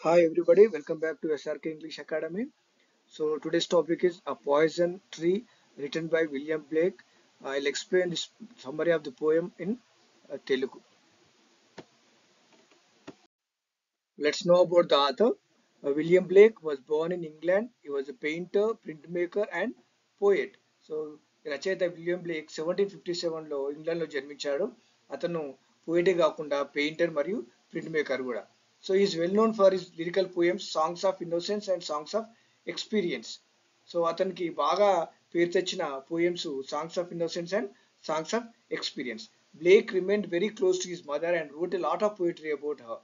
Hi everybody, welcome back to SRK English Academy. So today's topic is A Poison Tree written by William Blake. I'll explain this summary of the poem in Telugu. Let's know about the author. William Blake was born in England. He was a painter, printmaker and poet. So రచయిత William Blake 1757లో ఇంగ్లాండ్లో జన్మించాడు. అతను పోయిటే కాకుండా painter మరియు print maker కూడా. So is well known for his lyrical poems songs of innocence and songs of experience. So అతనికి బాగా పేరు తెచ్చిన poems songs of innocence and songs of experience. Blake remained very close to his mother and wrote a lot of poetry about her.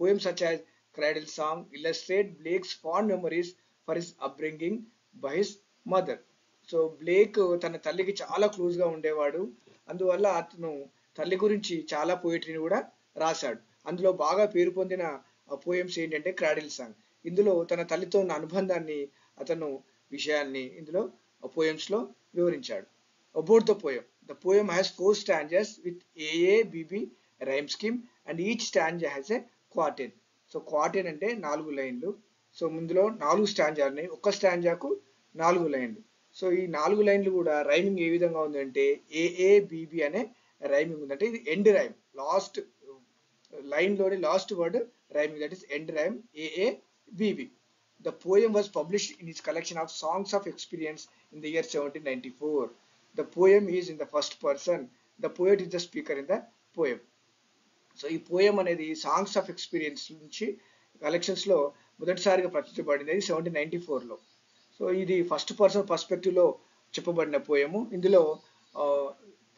Poems such as Cradle Song illustrate Blake's fond memories for his upbringing by his mother. So Blake తన తల్లికి చాలా క్లోజ్గా ఉండేవాడు. అందువల్ల అతను తల్లి గురించి చాలా పోయిటరీని కూడా రాశాడు. అందులో బాగా పేరు పొందిన పోయమ్స్ ఏంటంటే క్రాడిల్ సాంగ్. ఇందులో తన తల్లితో ఉన్న అనుబంధాన్ని అతను విషయాన్ని ఇందులో పోయమ్స్లో వివరించాడు. About the poem. The poem has 4 stanzas with AABB rhyme scheme and each stanza has a quatrain. So quatrain అంటే 4 లైన్లు. సో ముందులో 4 స్టాంజాలు ఉన్నాయి. ఒక్క స్టాంజాకు 4 లైన్లు. సో ఈ 4 లైన్లు కూడా రైమింగ్ ఏ విధంగా ఉందంటే ఏఏబిబి అనే రైమింగ్ ఉందంటే ఇది ఎండ్ రైమ్. లాస్ట్ లైన్లోని last word rhyming, that is end rhyme AABB. The poem was published in his collection of Songs of Experience in the year 1794. The poem is in the first person. The poet is the speaker in the poem. So ఈ poem అనేది songs of experience నుంచి కలెక్షన్స్లో మొదటిసారిగా ప్రచురించబడింది 1794లో. So ఇది first person పర్స్పెక్టివ్లో చెప్పబడిన పోయము. ఇందులో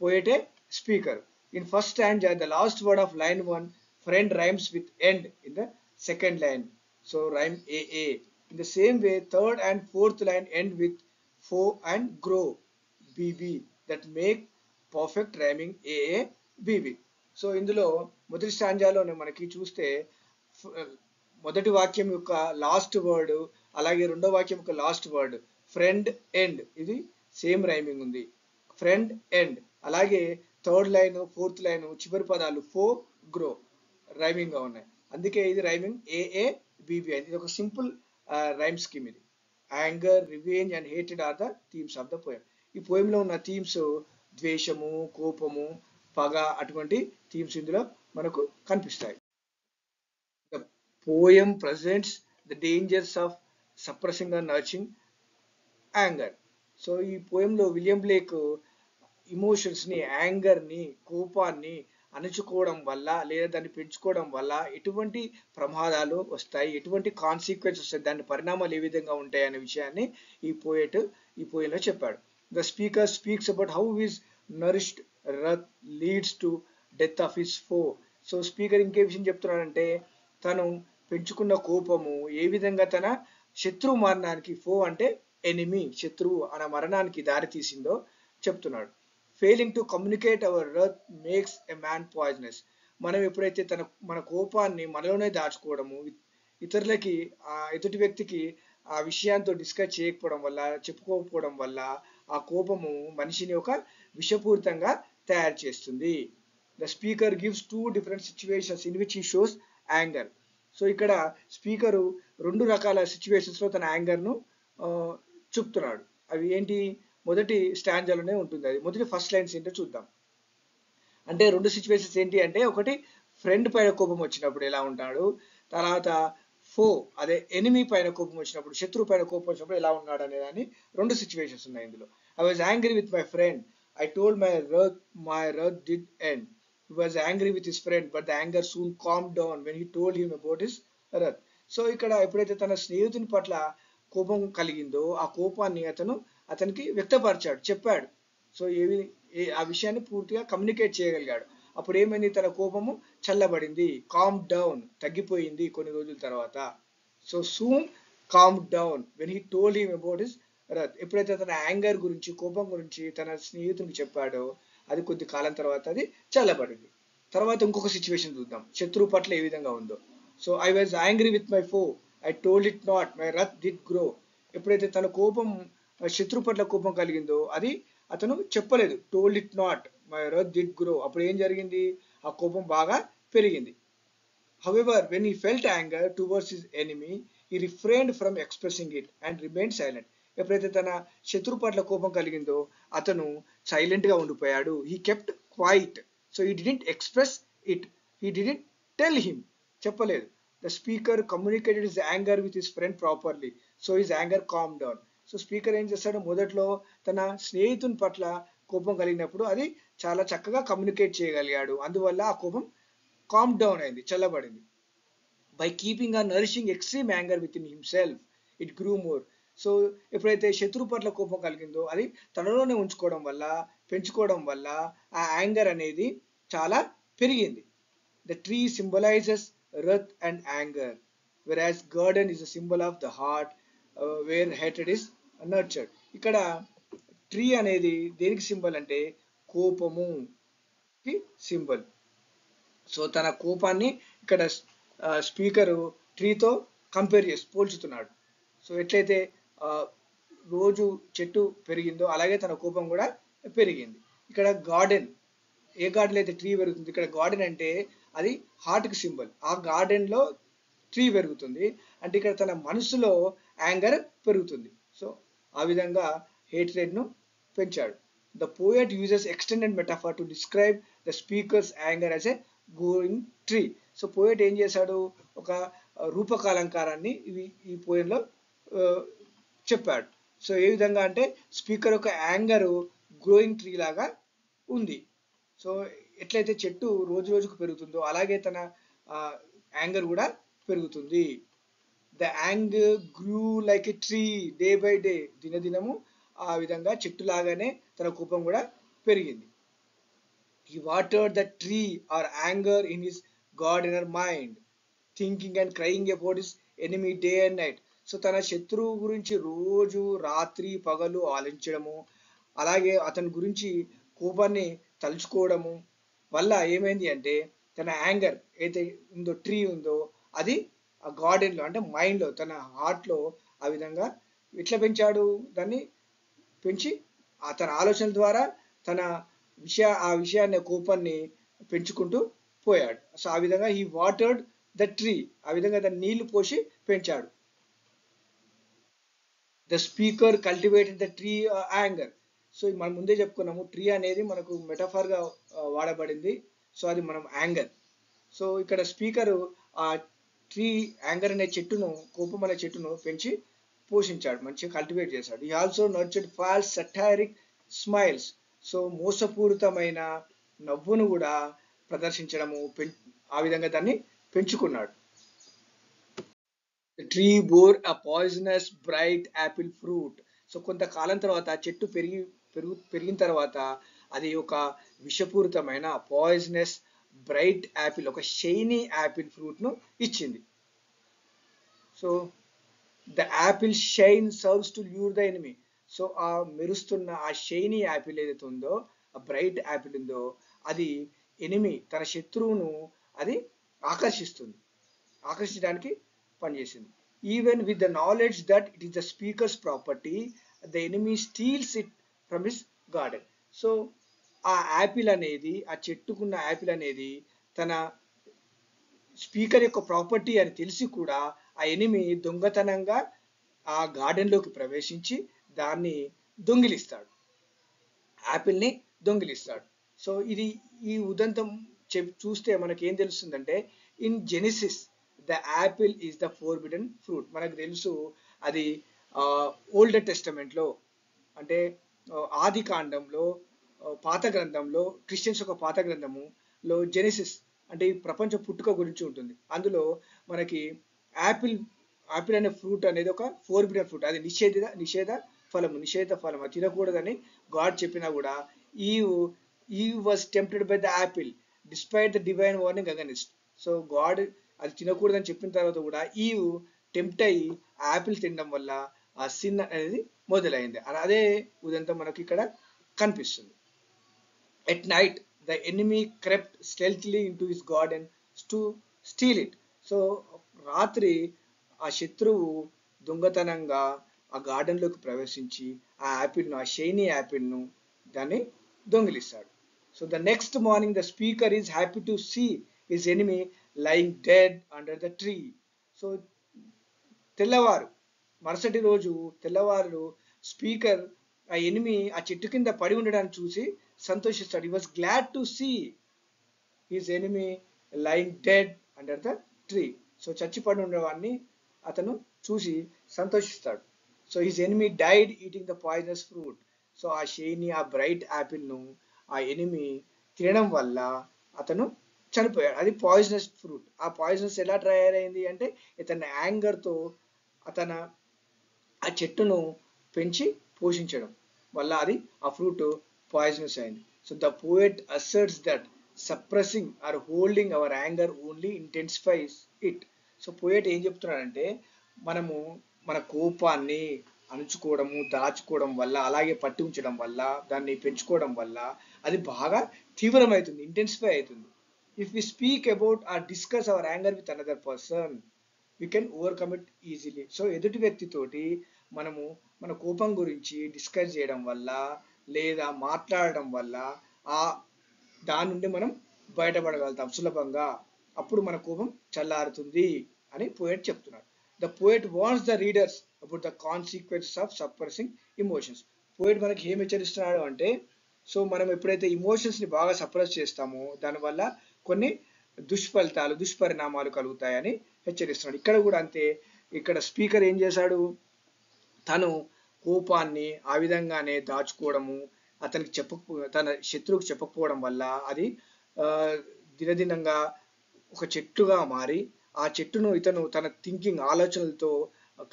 పోయటే speaker. In first stanza the last word of line 1 friend rhymes with end in the second line. So rhyme AA. In the same way, third and fourth line end with fo and grow bb that make perfect rhyming AABB. So ఇందులో మొదటి స్టాంజాలోనే మనకి చూస్తే మొదటి వాక్యం యొక్క last word అలాగే రెండో వాక్యం యొక్క లాస్ట్ వర్డ్ ఫ్రెండ్ ఎండ్ ఇది సేమ్ రైమింగ్ ఉంది. ఫ్రెండ్ ఎండ్ అలాగే థర్డ్ లైన్ ఫోర్త్ లైన్ చివరి పదాలు ఫో గ్రో రైమింగ్ గా ఉన్నాయి. అందుకే ఇది రైమింగ్ ఏఏబిబి ఇది ఒక సింపుల్ రైమ్ స్కీమ్. ఇది యాంగర్, రివెంజ్ అండ్ హేటెడ్ are the themes of the poem. ఈ పోయంలో ఉన్న థీమ్స్ ద్వేషము, కోపము, పగ అటువంటి థీమ్స్ ఇందులో మనకు కనిపిస్తాయి. The poem presents the dangers of suppressing and nurturing anger. So ఈ పోయంలో విలియం బ్లేక్ ఇమోషన్స్ని, యాంగర్ని, కోపాన్ని అణుచుకోవడం వల్ల లేదా దాన్ని పెంచుకోవడం వల్ల ఎటువంటి ప్రమాదాలు వస్తాయి, ఎటువంటి కాన్సిక్వెన్స్ వస్తాయి, దాని పరిణామాలు ఏ విధంగా ఉంటాయి అనే విషయాన్ని ఈ పోయంలో చెప్పాడు. The speaker speaks about how his nourished Rath leads to death of his ఫో. సో స్పీకర్ ఇంకే విషయం చెప్తున్నాడంటే తను పెంచుకున్న కోపము ఏ విధంగా తన శత్రువు మరణానికి, ఫో అంటే ఎనిమి, శత్రువు అనే మరణానికి దారి తీసిందో చెప్తున్నాడు. Failing to communicate our wrath makes a man poisonous. మనం ఎప్పుడైతే మన కోపాన్ని మనలోనే దాచుకోవడము, ఇతరులకి ఎదుటి వ్యక్తికి ఆ విషయంతో డిస్కస్ చేయకపోవడం వల్ల, చెప్పుకోకపోవడం వల్ల ఆ కోపము మనిషిని ఒక విషపూరితంగా తయారు చేస్తుంది. The speaker gives 2 different situations in which he shows anger. So ఇక్కడ స్పీకరు 2 రకాల సిచ్యువేషన్స్లో తన యాంగర్ను చూపుతున్నాడు. అవి ఏంటి? మొదటి స్టాంజాలోనే ఉంటుంది. అది మొదటి ఫస్ట్ లైన్స్ ఏంటో చూద్దాం. అంటే 2 సిచ్యువేషన్స్ ఏంటి అంటే, ఒకటి ఫ్రెండ్ పైన కోపం వచ్చినప్పుడు ఎలా ఉంటాడు, తర్వాత ఫో అదే ఎనిమీ పైన కోపం వచ్చినప్పుడు, శత్రువు పైన కోపం వచ్చినప్పుడు ఎలా ఉన్నాడు అనేదాన్ని 2 సిచ్యువేషన్స్ ఉన్నాయి ఇందులో. I was angry with my friend, I told my wrath did end. He was angry with his friend, but the anger soon calmed down when he told him about his wrath. So ఇక్కడ ఎప్పుడైతే తన స్నేహితుని పట్ల కోపం కలిగిందో ఆ కోపాన్ని అతనికి వ్యక్తపరిచాడు, చెప్పాడు. సో ఆ విషయాన్ని పూర్తిగా కమ్యూనికేట్ చేయగలిగాడు. అప్పుడు ఏమైంది? తన కోపము చల్లబడింది, కామ్ డౌన్, తగ్గిపోయింది కొన్ని రోజుల తర్వాత. So soon calm down when he told him about his wrath. ఎప్పుడైతే తన యాంగర్ గురించి, కోపం గురించి తన స్నేహితునికి చెప్పాడో అది కొద్ది కాలం తర్వాత అది చల్లబడింది. తర్వాత ఇంకొక సిచ్యువేషన్ చూద్దాం, శత్రువు పట్ల ఏ విధంగా ఉందో. So I was angry with my foe, I told it not, my wrath did grow. ఎప్పుడైతే తన కోపం, శత్రువు పట్ల కోపం కలిగిందో అది అతను చెప్పలేదు, told it not, my wrath did grow. అప్పుడు ఏం జరిగింది? ఆ కోపం బాగా పెరిగింది. However, when he felt anger towards his enemy, he refrained from expressing it and remained silent. ఎప్పుడైతే తన శత్రు పట్ల కోపం కలిగిందో అతను సైలెంట్ గా ఉండిపోయాడు. He kept quiet. So he didn't express it. He didn't tell him. చెప్పలేదు. The speaker communicated his anger with his friend properly. So his anger calm down. So speaker ఏం చేస్తాడు, మొదట్లో తన స్నేహితుని పట్ల కోపం కలిగినప్పుడు అది చాలా చక్కగా కమ్యూనికేట్ చేయగలిగాడు. అందువల్ల ఆ కోపం కామ్ డౌన్ అయింది, చల్లబడింది. బై కీపింగ్ ఆ nourishing extreme anger with in himself it grew more. So ఎప్పుడైతే శత్రు పట్ల కోపం కలిగిందో అది తనలోనే ఉంచుకోవడం వల్ల, పెంచుకోవడం వల్ల ఆ యాంగర్ అనేది చాలా పెరిగింది. The tree symbolises wrath and anger, whereas garden is a symbol of the heart where హేటెడ్ ఇస్ నర్చర్డ్. ఇక్కడ ట్రీ అనేది దేనికి సింబల్ అంటే కోపముకి సింబల్. సో తన కోపాన్ని ఇక్కడ స్పీకరు ట్రీతో కంపేర్ చేసి పోల్చుతున్నాడు. సో ఎట్లయితే రోజు చెట్టు పెరిగిందో అలాగే తన కోపం కూడా పెరిగింది. ఇక్కడ గార్డెన్, ఏ గార్డెన్ అయితే ట్రీ పెరుగుతుంది, ఇక్కడ గార్డెన్ అంటే అది హార్ట్కి సింబల్. ఆ గార్డెన్లో ట్రీ పెరుగుతుంది అంటే ఇక్కడ తన మనసులో యాంగర్ పెరుగుతుంది. సో ఆ విధంగా హేట్రెడ్ను పెంచాడు. The poet uses extended metaphor to describe the speakers anger as a growing tree. So poet ఏం చేశాడు, ఒక రూపకాలంకారాన్ని ఈ పోయంలో చెప్పాడు. సో ఏ విధంగా అంటే స్పీకర్ యొక్క యాంగర్ గ్రోయింగ్ ట్రీ లాగా ఉంది. సో ఎట్లయితే చెట్టు రోజు రోజుకు పెరుగుతుందో అలాగే తన యాంగర్ కూడా పెరుగుతుంది. The anger grew like a tree day by day. దినదినము ఆ విధంగా చెట్టు లాగానే తన కోపం కూడా పెరిగింది. He watered the tree or anger in his gardener mind, thinking and crying about his enemy day and night. So తన శత్రువు గురించి రోజు రాత్రి పగలు ఆలోచించడము, అలాగే అతని గురించి కోపాన్ని తలుచుకోవడము వల్ల ఏమైంది అంటే తన యాంగర్ ఏదైతే ఉందో, ట్రీ ఉందో అది ఆ గార్డెన్లో అంటే మైండ్లో, తన హార్ట్లో ఆ విధంగా ఎట్లా పెంచాడు, దాన్ని పెంచి తన ఆలోచనల ద్వారా తన ఆ విషయాన్ని, కోపాన్ని పెంచుకుంటూ పోయాడు. సో ఆ విధంగా హీ వాటర్డ్ ద ట్రీ, ఆ విధంగా దాన్ని నీళ్లు పోసి పెంచాడు. The speaker cultivated the tree anger. So మనం ముందే చెప్పుకున్నాము, ట్రీ అనేది మనకు మెటాఫర్గా వాడబడింది. సో అది మనం యాంగర్. సో ఇక్కడ స్పీకరు ఆ ట్రీ యాంగర్ అనే చెట్టును, కోపం అనే చెట్టును పెంచి పోషించాడు, మంచిగా కల్టివేట్ చేశాడు. He also nurtured false satiric smiles. So మోసపూరితమైన నవ్వును కూడా ప్రదర్శించడము, ఆ విధంగా దాన్ని పెంచుకున్నాడు. The tree bore a poisonous bright apple fruit. So కొంతకాలం తర్వాత చెట్టు పెరిగిన తర్వాత అది ఒక విషపూరితమైన పాయిజనస్ బ్రైట్ యాపిల్, ఒక షైనీ యాపిల్ ఫ్రూట్ను ఇచ్చింది. So the Apple shine serves to lure the enemy. So ఆ మెరుస్తున్న ఆ షైనీ యాపిల్ ఏదైతే ఉందో, ఆ బ్రైట్ యాపిల్ ఉందో అది ఎనిమి, తన శత్రువును అది ఆకర్షించడానికి పనిచేసింది. Even with the knowledge that it is the speaker's property, the enemy steals it from his garden. So ఆ యాపిల్ అనేది, ఆ చెట్టుకున్న యాపిల్ అనేది తన స్పీకర్ యొక్క ప్రాపర్టీ అని తెలిసి కూడా ఆ ఎనిమి దొంగతనంగా ఆ గార్డెన్లోకి ప్రవేశించి దాన్ని దొంగిలిస్తాడు, యాపిల్ని దొంగిలిస్తాడు. సో ఇది ఈ ఉదంతం చూస్తే మనకి ఏం తెలుస్తుందంటే, in Genesis the apple is the forbidden fruit. మనకు తెలుసు అది ఓల్డ్ టెస్టమెంట్లో అంటే ఆది కాండంలో, పాత గ్రంథంలో, క్రిస్టియన్స్ యొక్క పాత గ్రంథములో జెనిసిస్ అంటే ఈ ప్రపంచ పుట్టుక గురించి ఉంటుంది. అందులో మనకి యాపిల్ అనే ఫ్రూట్ అనేది ఒక ఫోర్బిడెన్ ఫ్రూట్, అది నిషేధ ఫలం, అది తినకూడదని గాడ్ చెప్పినా కూడా Eve was tempted by the apple despite the divine warning against. So God అది తినకూడదని చెప్పిన తర్వాత కూడా ఈవ్ టెంప్ట్ అయ్యి యాపిల్ తినడం వల్ల ఆ సిన్ అనేది మొదలైంది. అదే ఉదంతం మనకి ఇక్కడ కనిపిస్తుంది. At night the enemy crept stealthily into his garden to steal it. So రాత్రి ఆ శత్రువు దొంగతనంగా ఆ గార్డెన్లోకి ప్రవేశించి ఆ యాపిల్ను, ఆ షైనీ యాపిల్ను దాన్ని దొంగిలిస్తాడు. So the next morning the speaker is happy to see his enemy lying dead under the tree. సో తెల్లవారు మరుసటి రోజు తెల్లవారు స్పీకర్ ఆ ఎనిమి ఆ చెట్టు కింద పడి ఉండడాన్ని చూసి సంతోషిస్తాడు. He was glad to see his enemy lying dead under the tree. So చచ్చి పడి ఉండేవాడిని అతను చూసి సంతోషిస్తాడు. So his enemy died eating the poisonous fruit. So ఆ షైనీ ఆ బ్రైట్ యాపిల్ను ఆ ఎనిమి తినడం వల్ల అతను చనిపోయాడు. అది పాయిజనస్ ఫ్రూట్. ఆ పాయిజనస్ ఎలా తయారైంది అంటే ఇతని యాంగర్తో అతను ఆ చెట్టును పెంచి పోషించడం వల్ల అది ఆ ఫ్రూట్ పాయిజనస్ అయింది. So the poet asserts that suppressing or holding our anger only intensifies it. So poet ఏం చెప్తున్నాడంటే మనము మన కోపాన్ని అణుచుకోవడము దాచుకోవడం వల్ల అలాగే పట్టి ఉంచడం వల్ల దాన్ని పెంచుకోవడం వల్ల అది బాగా తీవ్రమవుతుంది, ఇంటెన్సిఫై అవుతుంది. If we speak about or discuss our anger with another person we can overcome it easily. So ఎదుటి వ్యక్తితోటి మనము మన కోపం గురించి డిస్కస్ చేయడం వల్ల లేదా మాట్లాడడం వల్ల ఆ దాని నుండి మనం బయటపడగలుగుతాం సులభంగా. అప్పుడు మన కోపం చల్లారుతుంది అని పోయెట్ చెప్తున్నాడు. The poet వార్న్స్ the readers about the consequences of suppressing emotions. Poet మనకి ఏం హెచ్చరిస్తున్నాడు అంటే సో మనం ఎప్పుడైతే ఇమోషన్స్ని బాగా సప్రెస్ చేస్తామో దానివల్ల కొన్ని దుష్ఫలితాలు దుష్పరిణామాలు కలుగుతాయని హెచ్చరిస్తున్నాడు. ఇక్కడ కూడా అంతే. ఇక్కడ స్పీకర్ ఏం చేశాడు, తను కోపాన్ని ఆ విధంగానే దాచుకోవడము, అతనికి తన శత్రువుకు చెప్పకపోవడం వల్ల అది దినదినంగా ఒక చెట్టుగా మారి ఆ చెట్టును ఇతను తన థింకింగ్ ఆలోచనలతో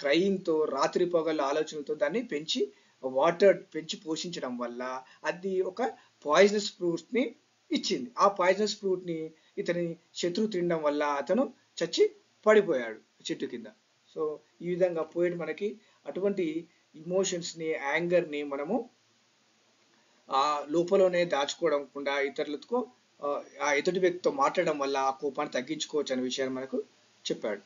క్రయింగ్తో రాత్రి పగళ్ళ ఆలోచనలతో దాన్ని పెంచి పోషించడం వల్ల అది ఒక పాయిజనస్ ఫ్రూట్ని ఇచ్చింది. ఆ పాయిజనస్ ఫ్రూట్ని ఇతని శత్రువు తినడం వల్ల అతను చచ్చి పడిపోయాడు చెట్టు కింద. సో ఈ విధంగా పోయిట్ మనకి అటువంటి ఇమోషన్స్ని యాంగర్ని మనము ఆ లోపలనే దాచుకోవడం ఇతరులతో ఆ ఎదుటి వ్యక్తితో మాట్లాడడం వల్ల ఆ కోపాన్ని తగ్గించుకోవచ్చు అనే విషయాన్ని మనకు చెప్పాడు.